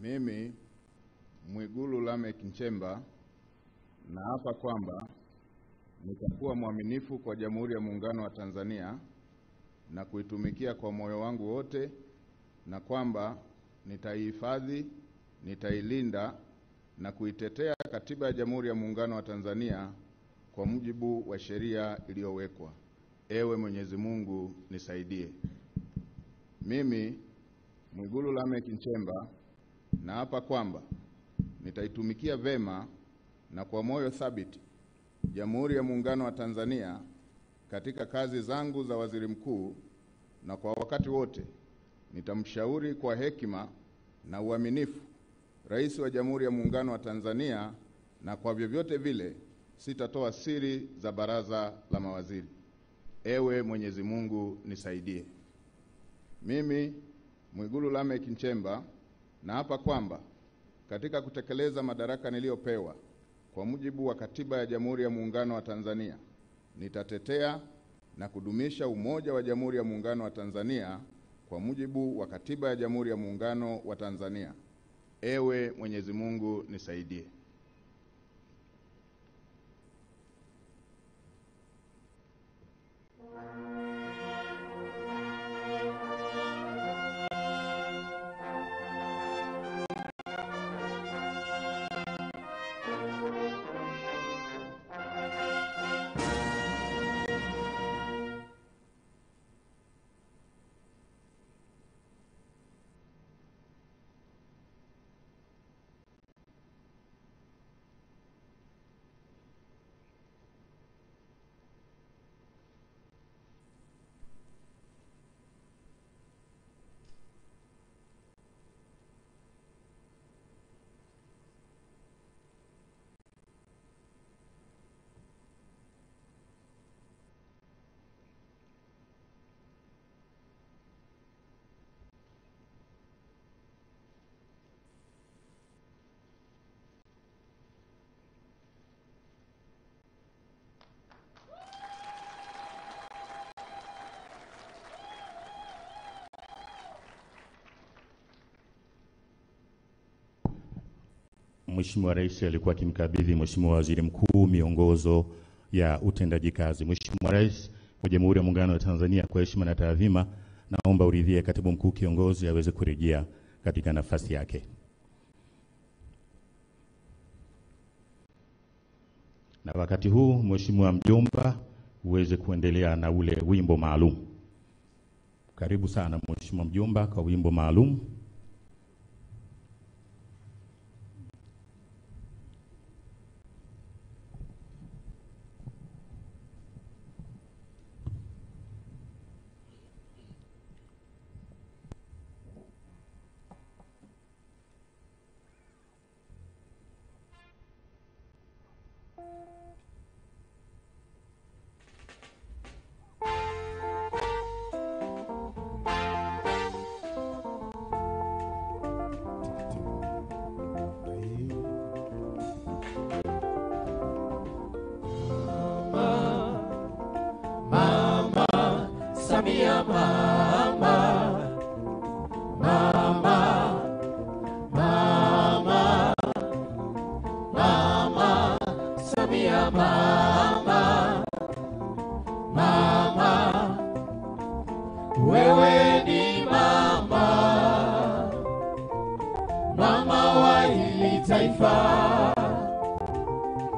Mimi Mwigulu Lameck Nchemba naapa kwamba nitakuwa mwaminifu kwa Jamhuri ya Muungano wa Tanzania na kuitumikia kwa moyo wangu wote, na kwamba nitaihifadhi, nitailinda na kuitetea Katiba ya Jamhuri ya Muungano wa Tanzania kwa mujibu wa sheria iliyowekwa. Ewe Mwenyezi Mungu nisaidie. Mimi Mwigulu Lameck Nchemba naapa kwamba nitaitumikia vema na kwa moyo thabiti Jamhuri ya Muungano wa Tanzania katika kazi zangu za waziri mkuu, na kwa wakati wote nitamshauri kwa hekima na uaminifu Rais wa Jamhuri ya Muungano wa Tanzania, na kwa vyovyote vile sitatoa siri za baraza la mawaziri. Ewe Mwenyezi Mungu nisaidie. Mimi Mwigulu Lameck Nchemba naapa kwamba katika kutekeleza madaraka niliyopewa kwa mujibu wa Katiba ya Jamhuri ya Muungano wa Tanzania, nitatetea na kudumisha umoja wa Jamhuri ya Muungano wa Tanzania kwa mujibu wa Katiba ya Jamhuri ya Muungano wa Tanzania. Ewe Mwenyezi Mungu nisaidie. Mheshimiwa Rais alikuwa akimkabidhi Mheshimiwa Waziri Mkuu miongozo ya utendaji kazi. Mheshimiwa Rais wa Jamhuri ya Muungano wa Tanzania, kwa heshima na taadhima, naomba uridhie Katibu Mkuu Kiongozi aweze kurejea katika nafasi yake. Na wakati huu Mheshimiwa Mjomba uweze kuendelea na ule wimbo maalum. Karibu sana Mheshimiwa Mjomba kwa wimbo maalum. Samia mama, mama, mama, mama, Samia mama, mama, wewe ni mama, mama wa hili taifa.